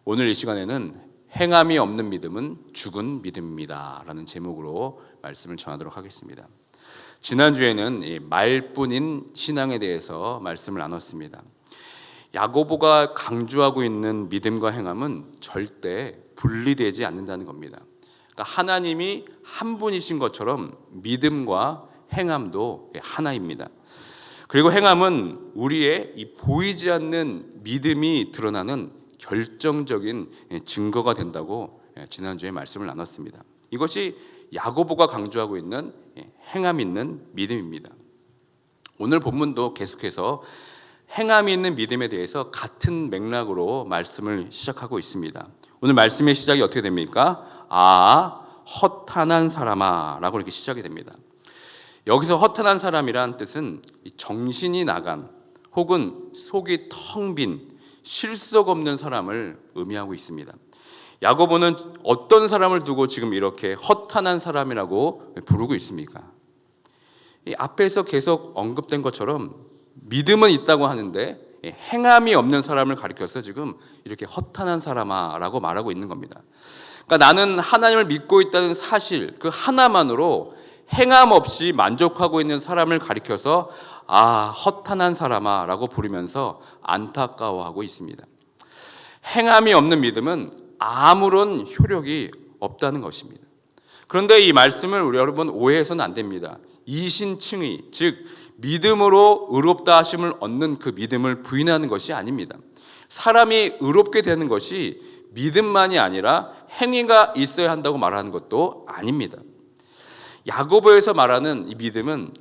오늘 이 시간에는 행함이 없는 믿음은 죽은 믿음입니다 라는 제목으로 말씀을 전하도록 하겠습니다. 지난주에는 이 말뿐인 신앙에 대해서 말씀을 나눴습니다. 야고보가 강조하고 있는 믿음과 행함은 절대 분리되지 않는다는 겁니다. 그러니까 하나님이 한 분이신 것처럼 믿음과 행함도 하나입니다. 그리고 행함은 우리의 이 보이지 않는 믿음이 드러나는 결정적인 증거가 된다고 지난주에 말씀을 나눴습니다. 이것이 야고보가 강조하고 있는 행함 있는 믿음입니다. 오늘 본문도 계속해서 행함이 있는 믿음에 대해서 같은 맥락으로 말씀을 시작하고 있습니다. 오늘 말씀의 시작이 어떻게 됩니까? 허탄한 사람아 라고 이렇게 시작이 됩니다. 여기서 허탄한 사람이란 뜻은 정신이 나간 혹은 속이 텅 빈 실속 없는 사람을 의미하고 있습니다. 야고보는 어떤 사람을 두고 지금 이렇게 허탄한 사람이라고 부르고 있습니까? 이 앞에서 계속 언급된 것처럼 믿음은 있다고 하는데 행함이 없는 사람을 가리켜서 지금 이렇게 허탄한 사람아 라고 말하고 있는 겁니다. 그러니까 나는 하나님을 믿고 있다는 사실 그 하나만으로 행함 없이 만족하고 있는 사람을 가리켜서 허탄한 사람아 라고 부르면서 안타까워하고 있습니다. 행함이 없는 믿음은 아무런 효력이 없다는 것입니다. 그런데 이 말씀을 우리 여러분 오해해서는 안 됩니다. 이신칭의, 즉 믿음으로 의롭다 하심을 얻는 그 믿음을 부인하는 것이 아닙니다. 사람이 의롭게 되는 것이 믿음만이 아니라 행위가 있어야 한다고 말하는 것도 아닙니다. 야고보에서 말하는 이 믿음은,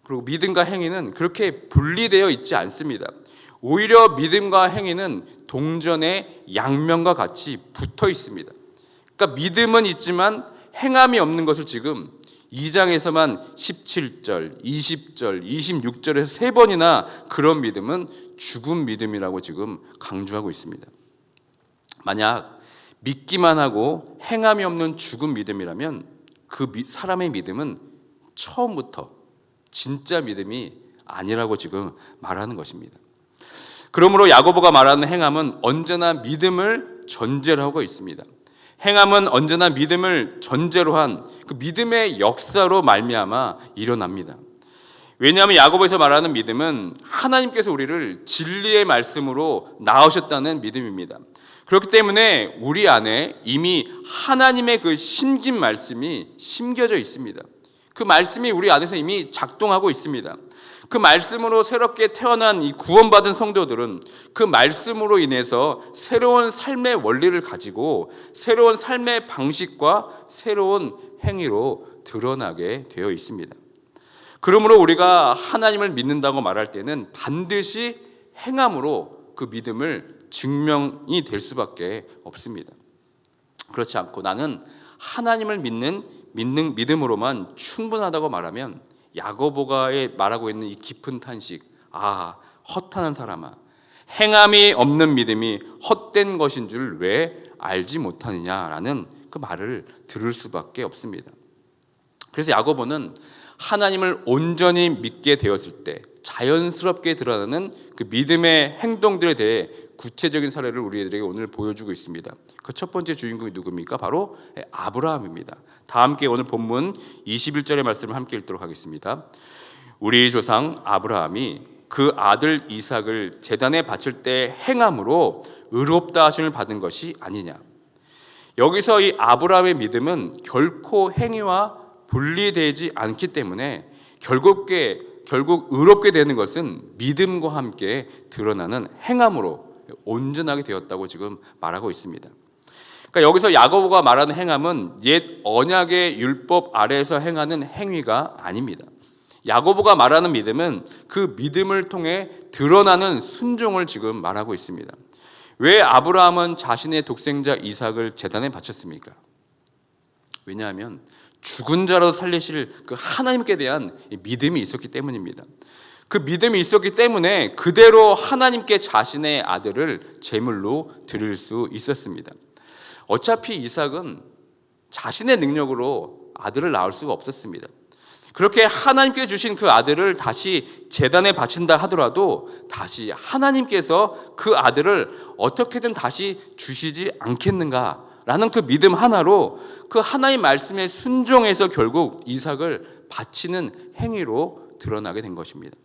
그리고 믿음과 행위는 그렇게 분리되어 있지 않습니다. 오히려 믿음과 행위는 동전의 양면과 같이 붙어 있습니다. 그러니까 믿음은 있지만 행함이 없는 것을 지금 2장에서만 17절, 20절, 26절에서 3번이나 그런 믿음은 죽은 믿음이라고 지금 강조하고 있습니다. 만약 믿기만 하고 행함이 없는 죽은 믿음이라면 그 사람의 믿음은 처음부터 진짜 믿음이 아니라고 지금 말하는 것입니다. 그러므로 야고보가 말하는 행함은 언제나 믿음을 전제로 하고 있습니다. 행함은 언제나 믿음을 전제로 한 그 믿음의 역사로 말미암아 일어납니다. 왜냐하면 야고보에서 말하는 믿음은 하나님께서 우리를 진리의 말씀으로 낳으셨다는 믿음입니다. 그렇기 때문에 우리 안에 이미 하나님의 그 심긴 말씀이 심겨져 있습니다. 그 말씀이 우리 안에서 이미 작동하고 있습니다. 그 말씀으로 새롭게 태어난 이 구원받은 성도들은 그 말씀으로 인해서 새로운 삶의 원리를 가지고 새로운 삶의 방식과 새로운 행위로 드러나게 되어 있습니다. 그러므로 우리가 하나님을 믿는다고 말할 때는 반드시 행함으로 그 믿음을 증명이 될 수밖에 없습니다. 그렇지 않고 나는 하나님을 믿는 믿음으로만 충분하다고 말하면 야고보가 말하고 있는 이 깊은 탄식, 허탄한 사람아, 행함이 없는 믿음이 헛된 것인 줄 왜 알지 못하느냐라는 그 말을 들을 수밖에 없습니다. 그래서 야고보는 하나님을 온전히 믿게 되었을 때 자연스럽게 드러나는 그 믿음의 행동들에 대해 구체적인 사례를 우리들에게 오늘 보여주고 있습니다. 그 첫 번째 주인공이 누굽니까? 바로 아브라함입니다. 다 함께 오늘 본문 21절의 말씀을 함께 읽도록 하겠습니다. 우리 조상 아브라함이 그 아들 이삭을 제단에 바칠 때 행함으로 의롭다 하심을 받은 것이 아니냐. 여기서 이 아브라함의 믿음은 결코 행위와 분리되지 않기 때문에 결국 의롭게 되는 것은 믿음과 함께 드러나는 행함으로 온전하게 되었다고 지금 말하고 있습니다. 그러니까 여기서 야고보가 말하는 행함은 옛 언약의 율법 아래에서 행하는 행위가 아닙니다. 야고보가 말하는 믿음은 그 믿음을 통해 드러나는 순종을 지금 말하고 있습니다. 왜 아브라함은 자신의 독생자 이삭을 제단에 바쳤습니까? 왜냐하면 죽은 자로 살리실 그 하나님께 대한 믿음이 있었기 때문입니다. 그 믿음이 있었기 때문에 그대로 하나님께 자신의 아들을 제물로 드릴 수 있었습니다. 어차피 이삭은 자신의 능력으로 아들을 낳을 수가 없었습니다. 그렇게 하나님께 주신 그 아들을 다시 제단에 바친다 하더라도 다시 하나님께서 그 아들을 어떻게든 다시 주시지 않겠는가라는 그 믿음 하나로 그 하나님 말씀에 순종해서 결국 이삭을 바치는 행위로 드러나게 된 것입니다.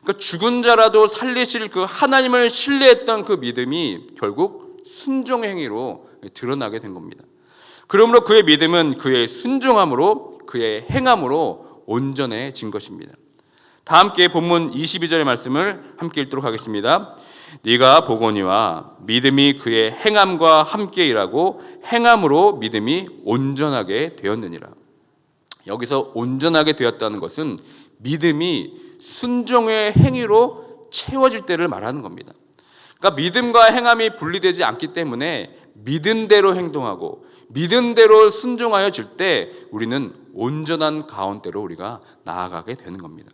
그러니까 죽은 자라도 살리실 그 하나님을 신뢰했던 그 믿음이 결국 순종 행위로 드러나게 된 겁니다. 그러므로 그의 믿음은 그의 순종함으로 그의 행함으로 온전해진 것입니다. 다 함께 본문 22절의 말씀을 함께 읽도록 하겠습니다. 네가 보거니와 믿음이 그의 행함과 함께 일하고 행함으로 믿음이 온전하게 되었느니라. 여기서 온전하게 되었다는 것은 믿음이 순종의 행위로 채워질 때를 말하는 겁니다. 그러니까 믿음과 행함이 분리되지 않기 때문에 믿은 대로 행동하고 믿은 대로 순종하여질 때 우리는 온전한 가운데로 우리가 나아가게 되는 겁니다.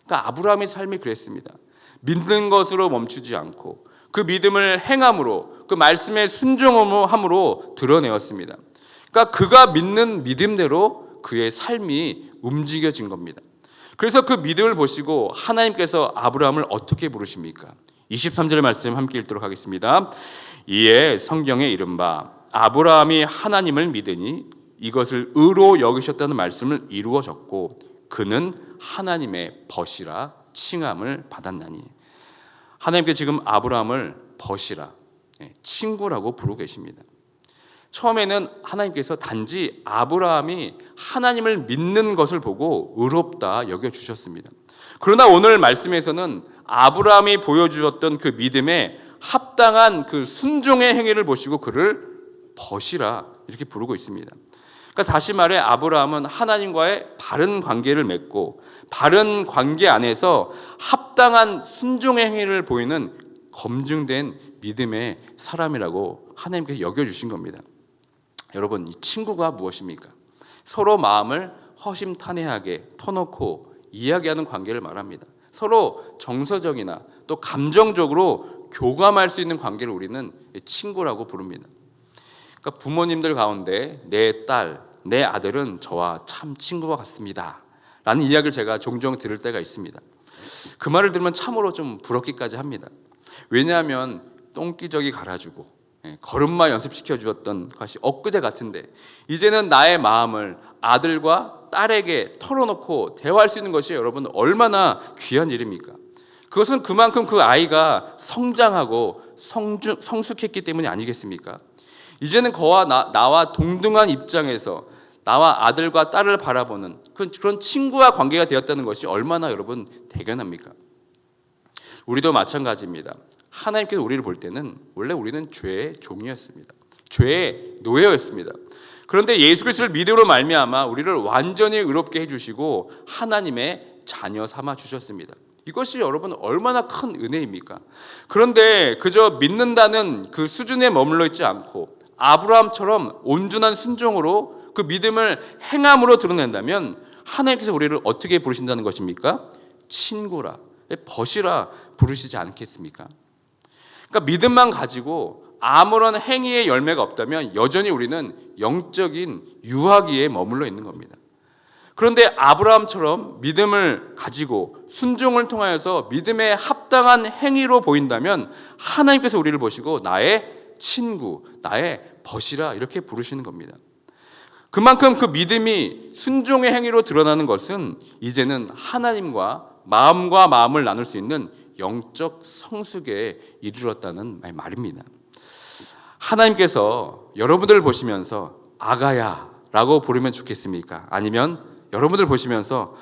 그러니까 아브라함의 삶이 그랬습니다. 믿는 것으로 멈추지 않고 그 믿음을 행함으로 그 말씀에 순종함으로 드러내었습니다. 그러니까 그가 믿는 믿음대로 그의 삶이 움직여진 겁니다. 그래서 그 믿음을 보시고 하나님께서 아브라함을 어떻게 부르십니까? 23절의 말씀 함께 읽도록 하겠습니다. 이에 성경에 이른바 아브라함이 하나님을 믿으니 이것을 의로 여기셨다는 말씀을 이루어 졌고 그는 하나님의 벗이라 칭함을 받았나니. 하나님께 지금 아브라함을 벗이라, 친구라고 부르고 계십니다. 처음에는 하나님께서 단지 아브라함이 하나님을 믿는 것을 보고 의롭다 여겨주셨습니다. 그러나 오늘 말씀에서는 아브라함이 보여주었던 그 믿음에 합당한 그 순종의 행위를 보시고 그를 벗이라 이렇게 부르고 있습니다. 그러니까 다시 말해 아브라함은 하나님과의 바른 관계를 맺고 바른 관계 안에서 합당한 순종의 행위를 보이는 검증된 믿음의 사람이라고 하나님께서 여겨주신 겁니다. 여러분, 이 친구가 무엇입니까? 서로 마음을 허심탄회하게 터놓고 이야기하는 관계를 말합니다. 서로 정서적이나 또 감정적으로 교감할 수 있는 관계를 우리는 친구라고 부릅니다. 그러니까 부모님들 가운데 내 딸, 내 아들은 저와 참 친구와 같습니다 라는 이야기를 제가 종종 들을 때가 있습니다. 그 말을 들으면 참으로 좀 부럽기까지 합니다. 왜냐하면 똥기저귀 갈아주고 걸음마 연습시켜 주었던 것이 엊그제 같은데 이제는 나의 마음을 아들과 딸에게 털어놓고 대화할 수 있는 것이 여러분 얼마나 귀한 일입니까? 그것은 그만큼 그 아이가 성장하고 성숙했기 때문이 아니겠습니까? 이제는 나와 동등한 입장에서 나와 아들과 딸을 바라보는 그런 친구와 관계가 되었다는 것이 얼마나 여러분 대견합니까? 우리도 마찬가지입니다. 하나님께서 우리를 볼 때는 원래 우리는 죄의 종이었습니다. 죄의 노예였습니다. 그런데 예수 그리스도를 믿음으로 말미암아 우리를 완전히 의롭게 해주시고 하나님의 자녀 삼아 주셨습니다. 이것이 여러분 얼마나 큰 은혜입니까? 그런데 그저 믿는다는 그 수준에 머물러 있지 않고 아브라함처럼 온전한 순종으로 그 믿음을 행함으로 드러낸다면 하나님께서 우리를 어떻게 부르신다는 것입니까? 친구라, 벗이라 부르시지 않겠습니까? 그러니까 믿음만 가지고 아무런 행위의 열매가 없다면 여전히 우리는 영적인 유아기에 머물러 있는 겁니다. 그런데 아브라함처럼 믿음을 가지고 순종을 통하여서 믿음에 합당한 행위로 보인다면 하나님께서 우리를 보시고 나의 친구, 나의 벗이라 이렇게 부르시는 겁니다. 그만큼 그 믿음이 순종의 행위로 드러나는 것은 이제는 하나님과 마음을 나눌 수 있는 영적 성숙에 이르렀다는 말입니다. 하나님께서 여러분들을 보시면서 아가야 라고 부르면 좋겠습니까? 아니면 여러분들 보시면서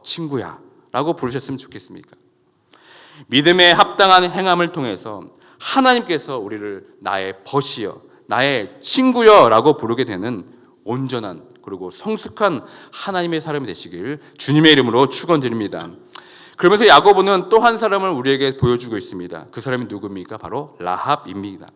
친구야 라고 부르셨으면 좋겠습니까? 믿음에 합당한 행함을 통해서 하나님께서 우리를 나의 벗이여, 나의 친구여 라고 부르게 되는 온전한 그리고 성숙한 하나님의 사람이 되시길 주님의 이름으로 축원드립니다. 그러면서 야고보는 또 한 사람을 우리에게 보여주고 있습니다. 그 사람이 누굽니까? 바로 라합입니다.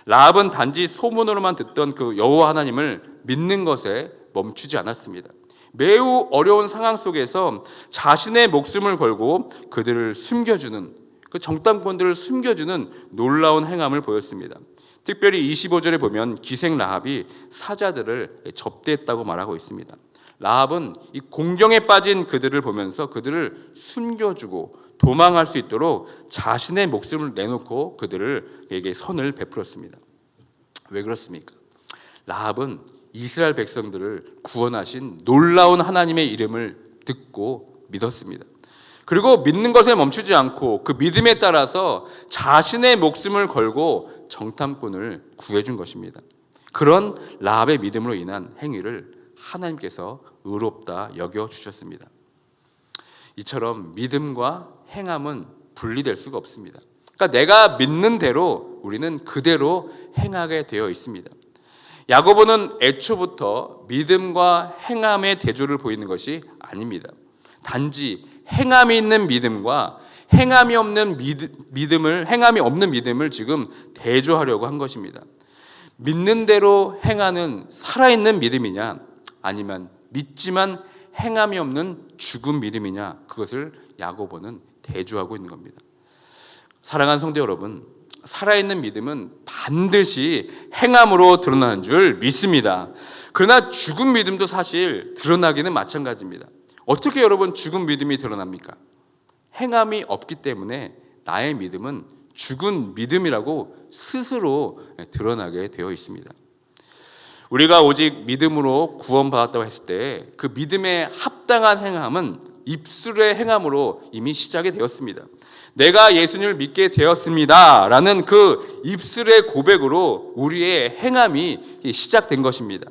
라합은 단지 소문으로만 듣던 그 여호와 하나님을 믿는 것에 멈추지 않았습니다. 매우 어려운 상황 속에서 자신의 목숨을 걸고 그들을 숨겨주는 그 정탐꾼들을 숨겨주는 놀라운 행함을 보였습니다. 특별히 25절에 보면 기생 라합이 사자들을 접대했다고 말하고 있습니다. 라합은 이 공경에 빠진 그들을 보면서 그들을 숨겨주고 도망할 수 있도록 자신의 목숨을 내놓고 그들에게 선을 베풀었습니다. 왜 그렇습니까? 라합은 이스라엘 백성들을 구원하신 놀라운 하나님의 이름을 듣고 믿었습니다. 그리고 믿는 것에 멈추지 않고 그 믿음에 따라서 자신의 목숨을 걸고 정탐꾼을 구해준 것입니다. 그런 라합의 믿음으로 인한 행위를 하나님께서 의롭다 여겨주셨습니다. 이처럼 믿음과 행함은 분리될 수가 없습니다. 그러니까 내가 믿는 대로 우리는 그대로 행하게 되어 있습니다. 야고보는 애초부터 믿음과 행함의 대조를 보이는 것이 아닙니다. 단지 행함이 있는 믿음과 행함이 없는 믿음을 지금 대조하려고 한 것입니다. 믿는 대로 행하는 살아있는 믿음이냐, 아니면 믿지만 행함이 없는 죽은 믿음이냐, 그것을 야고보는 대조하고 있는 겁니다. 사랑하는 성도 여러분, 살아있는 믿음은 반드시 행함으로 드러나는 줄 믿습니다. 그러나 죽은 믿음도 사실 드러나기는 마찬가지입니다. 어떻게 여러분 죽은 믿음이 드러납니까? 행함이 없기 때문에 나의 믿음은 죽은 믿음이라고 스스로 드러나게 되어 있습니다. 우리가 오직 믿음으로 구원받았다고 했을 때 그 믿음에 합당한 행함은 입술의 행함으로 이미 시작이 되었습니다. 내가 예수님을 믿게 되었습니다 라는 그 입술의 고백으로 우리의 행함이 시작된 것입니다.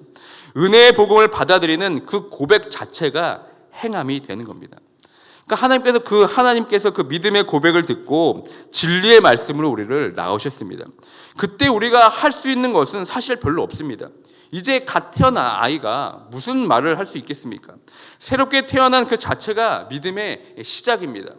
은혜의 복음을 받아들이는 그 고백 자체가 행함이 되는 겁니다. 그러니까 하나님께서 그 믿음의 고백을 듣고 진리의 말씀으로 우리를 낳으셨습니다. 그때 우리가 할 수 있는 것은 사실 별로 없습니다. 이제 갓 태어난 아이가 무슨 말을 할 수 있겠습니까? 새롭게 태어난 그 자체가 믿음의 시작입니다.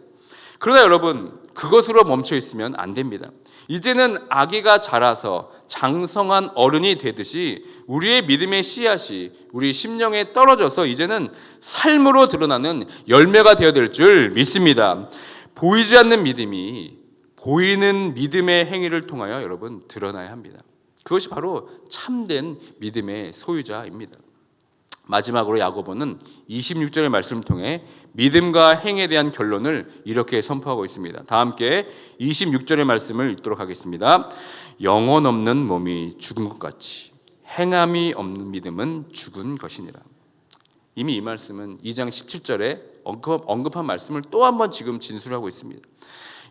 그러나 여러분, 그것으로 멈춰 있으면 안 됩니다. 이제는 아기가 자라서 장성한 어른이 되듯이 우리의 믿음의 씨앗이 우리 심령에 떨어져서 이제는 삶으로 드러나는 열매가 되어야 될 줄 믿습니다. 보이지 않는 믿음이 보이는 믿음의 행위를 통하여 여러분 드러나야 합니다. 그것이 바로 참된 믿음의 소유자입니다. 마지막으로 야고보는 26절의 말씀을 통해 믿음과 행에 대한 결론을 이렇게 선포하고 있습니다. 다 함께 26절의 말씀을 읽도록 하겠습니다. 영혼 없는 몸이 죽은 것 같이 행함이 없는 믿음은 죽은 것이니라. 이미 이 말씀은 2장 17절에 언급한 말씀을 또 한 번 지금 진술하고 있습니다.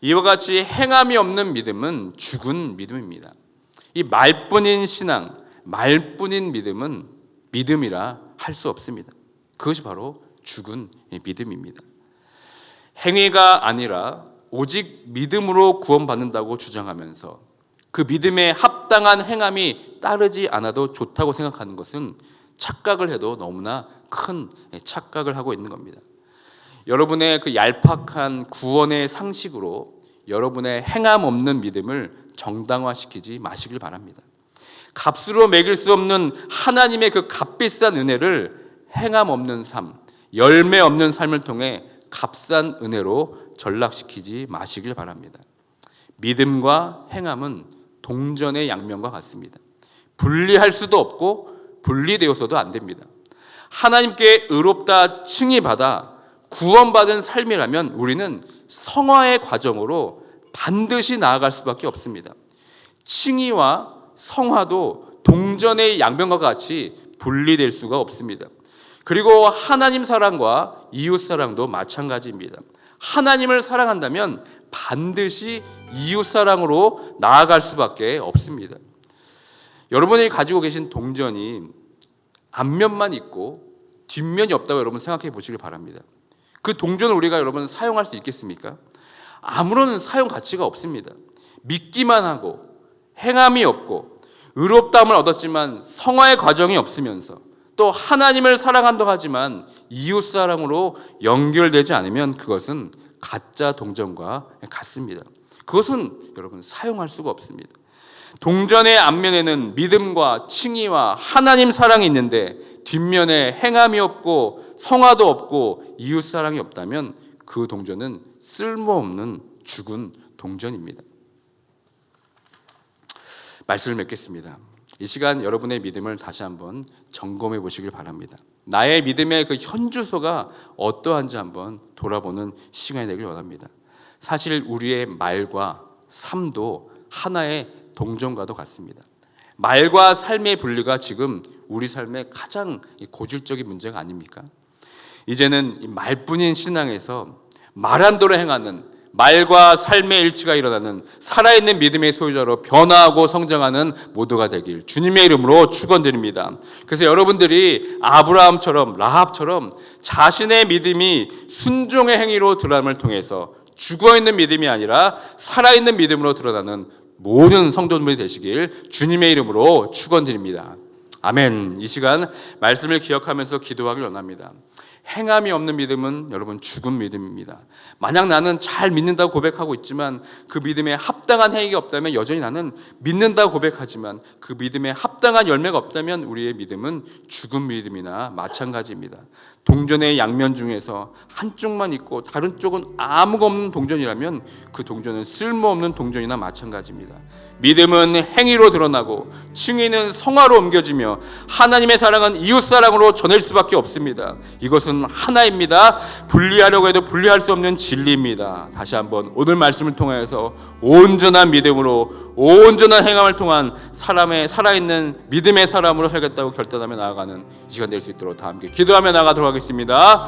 이와 같이 행함이 없는 믿음은 죽은 믿음입니다. 이 말뿐인 신앙, 말뿐인 믿음은 믿음이라 할 수 없습니다. 그것이 바로 죽은 믿음입니다. 행위가 아니라 오직 믿음으로 구원받는다고 주장하면서 그 믿음에 합당한 행함이 따르지 않아도 좋다고 생각하는 것은 착각을 해도 너무나 큰 착각을 하고 있는 겁니다. 여러분의 그 얄팍한 구원의 상식으로 여러분의 행함 없는 믿음을 정당화시키지 마시길 바랍니다. 값으로 매길 수 없는 하나님의 그 값비싼 은혜를 행함 없는 삶, 열매 없는 삶을 통해 값싼 은혜로 전락시키지 마시길 바랍니다. 믿음과 행함은 동전의 양면과 같습니다. 분리할 수도 없고 분리되어서도 안 됩니다. 하나님께 의롭다 칭의받아 구원받은 삶이라면 우리는 성화의 과정으로 반드시 나아갈 수밖에 없습니다. 칭의와 성화도 동전의 양면과 같이 분리될 수가 없습니다. 그리고 하나님 사랑과 이웃 사랑도 마찬가지입니다. 하나님을 사랑한다면 반드시 이웃 사랑으로 나아갈 수밖에 없습니다. 여러분이 가지고 계신 동전이 앞면만 있고 뒷면이 없다고 여러분 생각해 보시길 바랍니다. 그 동전을 우리가 여러분 사용할 수 있겠습니까? 아무런 사용 가치가 없습니다. 믿기만 하고 행함이 없고 의롭다함을 얻었지만 성화의 과정이 없으면서 또 하나님을 사랑한다고 하지만 이웃 사랑으로 연결되지 않으면 그것은 가짜 동전과 같습니다. 그것은 여러분 사용할 수가 없습니다. 동전의 앞면에는 믿음과 칭의와 하나님 사랑이 있는데 뒷면에 행함이 없고 성화도 없고 이웃 사랑이 없다면 그 동전은 쓸모없는 죽은 동전입니다. 말씀을 맺겠습니다. 이 시간 여러분의 믿음을 다시 한번 점검해 보시길 바랍니다. 나의 믿음의 그 현주소가 어떠한지 한번 돌아보는 시간이 되길 원합니다. 사실 우리의 말과 삶도 하나의 동전과도 같습니다. 말과 삶의 분리가 지금 우리 삶의 가장 고질적인 문제가 아닙니까? 이제는 이 말뿐인 신앙에서 말한 대로 행하는, 말과 삶의 일치가 일어나는 살아있는 믿음의 소유자로 변화하고 성장하는 모두가 되길 주님의 이름으로 축원드립니다. 그래서 여러분들이 아브라함처럼 라합처럼 자신의 믿음이 순종의 행위로 드러남을 통해서 죽어있는 믿음이 아니라 살아있는 믿음으로 드러나는 모든 성도님들이 되시길 주님의 이름으로 축원드립니다. 아멘. 이 시간 말씀을 기억하면서 기도하길 원합니다. 행함이 없는 믿음은 여러분 죽은 믿음입니다. 만약 나는 잘 믿는다고 고백하고 있지만 그 믿음에 합당한 행위가 없다면 여전히 나는 믿는다고 고백하지만 그 믿음에 합당한 열매가 없다면 우리의 믿음은 죽은 믿음이나 마찬가지입니다. 동전의 양면 중에서 한쪽만 있고 다른 쪽은 아무것도 없는 동전이라면 그 동전은 쓸모없는 동전이나 마찬가지입니다. 믿음은 행위로 드러나고 칭의는 성화로 옮겨지며 하나님의 사랑은 이웃사랑으로 전할 수밖에 없습니다. 이것은 하나입니다. 분리하려고 해도 분리할 수 없는 진리입니다. 다시 한번 오늘 말씀을 통해서 온전한 믿음으로 온전한 행함을 통한 사람의 살아있는 믿음의 사람으로 살겠다고 결단하며 나아가는 시간 될 수 있도록 다 함께 기도하며 나아가도록 하겠습니다.